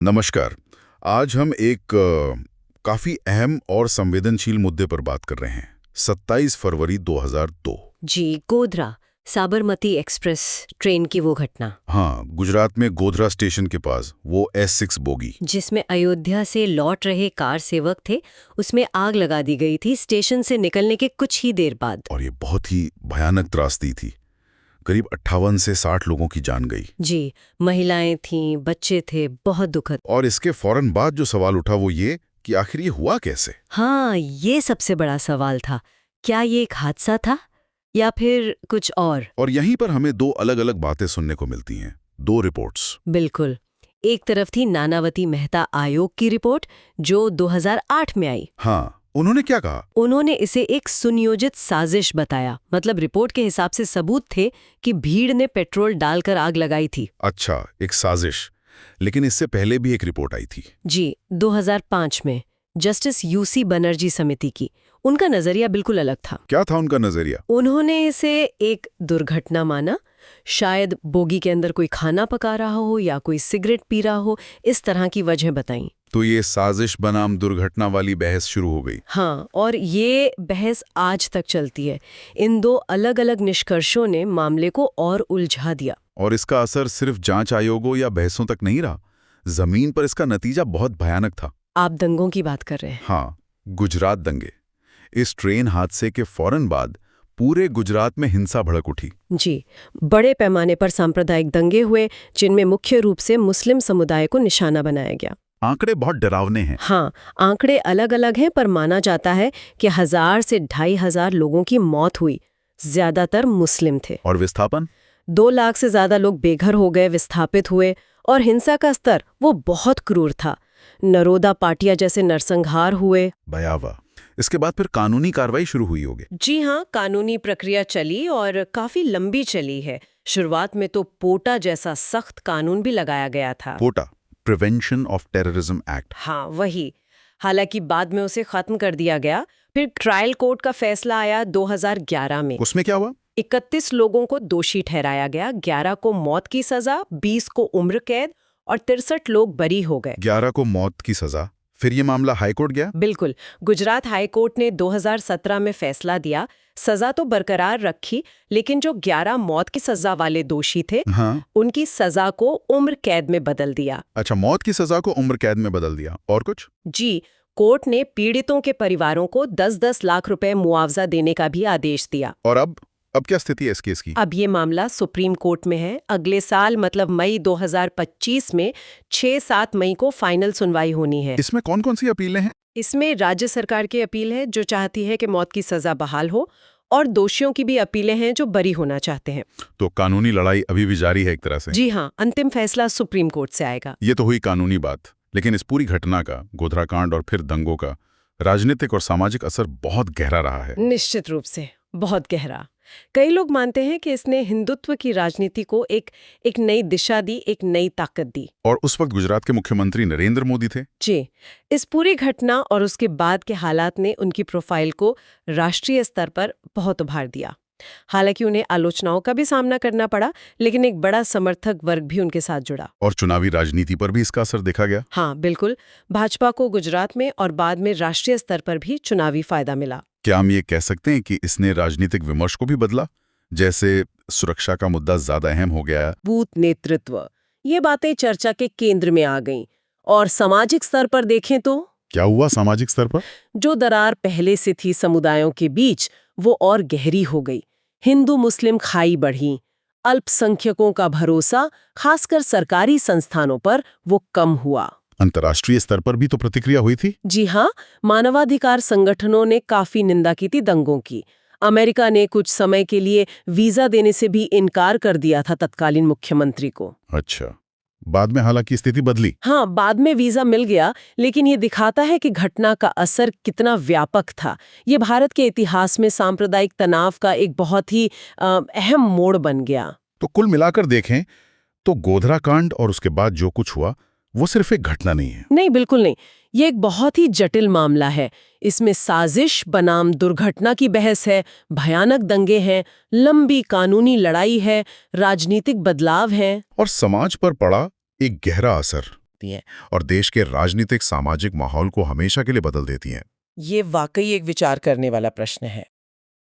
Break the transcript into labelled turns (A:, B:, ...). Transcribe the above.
A: नमस्कार। आज हम एक काफी अहम और संवेदनशील मुद्दे पर बात कर रहे हैं। 27 फरवरी 2002।
B: जी, गोधरा साबरमती एक्सप्रेस ट्रेन की वो घटना
A: हाँ, गुजरात में गोधरा स्टेशन के पास वो S6 बोगी।
B: जिसमें अयोध्या से लौट रहे कार सेवक थे, उसमें आग लगा दी गई थी स्टेशन से निकलने के कुछ ही देर बाद।
A: और ये बहुत ही भयानक त्रासदी थी। करीब 58 से 60 लोगों की जान गई।
B: जी, महिलाएं थीं, बच्चे थे, बहुत दुखद।
A: और इसके फौरन बाद जो सवाल उठा वो ये कि आखिर ये हुआ कैसे।
B: हाँ, ये सबसे बड़ा सवाल था। क्या ये एक हादसा था या फिर कुछ और
A: यहीं पर हमें दो अलग अलग बातें सुनने को मिलती हैं, दो रिपोर्ट्स।
B: बिल्कुल। एक तरफ थी नानावती मेहता आयोग की रिपोर्ट, जो 2008 में आई।
A: हाँ, उन्होंने क्या कहा?
B: उन्होंने इसे एक सुनियोजित साजिश बताया। मतलब रिपोर्ट के हिसाब से सबूत थे कि भीड़ ने पेट्रोल डालकर आग लगाई थी।
A: अच्छा, एक साजिश। लेकिन इससे पहले भी एक रिपोर्ट आई थी।
B: जी, 2005 में जस्टिस यूसी बनर्जी समिति की। उनका नजरिया बिल्कुल अलग था।
A: क्या था उनका नजरिया?
B: उन्होंने इसे एक दुर्घटना माना। शायद बोगी के अंदर कोई खाना पका रहा हो या कोई सिगरेट पी रहा हो, इस तरह की वजह बताई।
A: तो ये साजिश बनाम दुर्घटना वाली बहस शुरू हो गई।
B: हाँ, और ये बहस आज तक चलती है। इन दो अलग अलग निष्कर्षों ने मामले को और उलझा दिया।
A: और इसका असर सिर्फ जांच आयोगों या बहसों तक नहीं रहा। जमीन पर इसका नतीजा बहुत भयानक था।
B: आप दंगों की बात कर रहे हैं?
A: हाँ, गुजरात दंगे। इस ट्रेन हादसे के फौरन बाद पूरे गुजरात में हिंसा भड़क उठी।
B: जी, बड़े पैमाने पर सांप्रदायिक दंगे हुए, जिनमें मुख्य रूप से मुस्लिम समुदाय को निशाना बनाया गया।
A: आंकड़े बहुत डरावने हैं।
B: हाँ, आंकड़े अलग अलग हैं, पर माना जाता है कि 1000 से 2500 लोगों की मौत हुई। ज्यादातर मुस्लिम थे।
A: और विस्थापन?
B: 2 लाख से ज्यादा लोग बेघर हो गए, विस्थापित हुए। और हिंसा का स्तर वो बहुत क्रूर था। नरोदा पाटिया जैसे नरसंहार हुए।
A: भयावह। इसके बाद फिर कानूनी कार्रवाई शुरू हुई होगी।
B: जी हाँ, कानूनी प्रक्रिया चली और काफी लंबी चली है। शुरुआत में तो पोटा जैसा सख्त कानून भी लगाया गया था।
A: पोटा, प्रिवेंशन ऑफ टेररिज्म एक्ट।
B: हाँ, वही। हालांकि बाद में उसे खत्म कर दिया गया। फिर ट्रायल कोर्ट का फैसला आया 2011 में।
A: उसमें क्या हुआ?
B: 31 लोगों को दोषी ठहराया गया। 11 को मौत की सजा, 20 को उम्र कैद और 63 लोग बरी हो गए।
A: 11 को मौत की सजा। फिर ये मामला हाईकोर्ट गया?
B: बिल्कुल। गुजरात हाईकोर्ट ने 2017 में फैसला दिया। सजा तो बरकरार रखी, लेकिन जो 11 मौत की सजा वाले दोषी थे,
A: हाँ।
B: उनकी सजा को उम्र कैद में बदल दिया।
A: अच्छा, मौत की सजा को उम्र कैद में बदल दिया। और कुछ?
B: जी, कोर्ट ने पीड़ितों के परिवारों को 10-10 लाख रुपए मुआवजा देने का भी आदेश दिया।
A: और अब क्या स्थिति है इस केस की?
B: अब ये मामला सुप्रीम कोर्ट में है। अगले साल मतलब मई 2025 में 6-7 मई को फाइनल सुनवाई होनी है।
A: इसमें कौन कौन सी अपीलें हैं?
B: इसमें राज्य सरकार की अपील है, जो चाहती है कि मौत की सजा बहाल हो, और दोषियों की भी अपीलें हैं, जो बरी होना चाहते हैं।
A: तो कानूनी लड़ाई अभी भी जारी है एक तरह से।
B: जी हाँ, अंतिम फैसला सुप्रीम कोर्ट से आएगा।
A: ये तो हुई कानूनी बात, लेकिन इस पूरी घटना का, गोधरा कांड और फिर दंगों का राजनीतिक और सामाजिक असर बहुत गहरा रहा है।
B: निश्चित रूप से बहुत गहरा। कई लोग मानते हैं कि इसने हिंदुत्व की राजनीति को एक नई दिशा दी, एक नई ताकत दी।
A: और उस वक्त गुजरात के मुख्यमंत्री नरेंद्र मोदी थे।
B: जी, इस पूरी घटना और उसके बाद के हालात ने उनकी प्रोफाइल को राष्ट्रीय स्तर पर बहुत उभार दिया। हालांकि उन्हें आलोचनाओं का भी सामना करना पड़ा, लेकिन एक बड़ा समर्थक वर्ग भी उनके साथ जुड़ा।
A: और चुनावी राजनीति पर भी इसका असर देखा गया।
B: हाँ, बिल्कुल। भाजपा को गुजरात में और बाद में राष्ट्रीय स्तर पर भी चुनावी फायदा मिला।
A: क्या हम ये कह सकते हैं कि इसने राजनीतिक विमर्श को भी बदला? जैसे सुरक्षा का मुद्दा ज्यादा अहम हो गया।
B: बूथ नेतृत्व, ये बातें चर्चा के केंद्र में आ गईं। और सामाजिक स्तर पर देखें तो
A: क्या हुआ सामाजिक स्तर पर?
B: जो दरार पहले से थी समुदायों के बीच, वो और गहरी हो गई। हिंदू मुस्लिम खाई बढ़ी। अल्पसंख्यकों का भरोसा, खासकर सरकारी संस्थानों पर, वो कम हुआ।
A: अंतर्राष्ट्रीय स्तर पर भी तो प्रतिक्रिया हुई थी।
B: जी हाँ, मानवाधिकार संगठनों ने काफी निंदा की थी दंगों की। अमेरिका ने कुछ समय के लिए वीजा देने से भी इनकार कर दिया था तत्कालीन मुख्यमंत्री को।
A: अच्छा, बाद में हालांकि स्थिति बदली।
B: हाँ, बाद में वीजा मिल गया, लेकिन ये दिखाता है कि घटना का असर कितना व्यापक था। ये भारत के इतिहास में सांप्रदायिक तनाव का एक बहुत ही अहम मोड़ बन गया।
A: तो कुल मिलाकर देखें तो गोधरा कांड और उसके बाद जो कुछ हुआ वो सिर्फ एक घटना नहीं है।
B: नहीं, बिल्कुल नहीं। ये एक बहुत ही जटिल मामला है। इसमें साजिश बनाम दुर्घटना की बहस है, भयानक दंगे हैं, लंबी कानूनी लड़ाई है, राजनीतिक बदलाव हैं
A: और समाज पर पड़ा एक गहरा असर।
C: सकती हैं।
A: और देश के राजनीतिक सामाजिक माहौल को हमेशा के लिए बदल देती हैं।
C: ये वाकई एक विचार करने वाला प्रश्न है।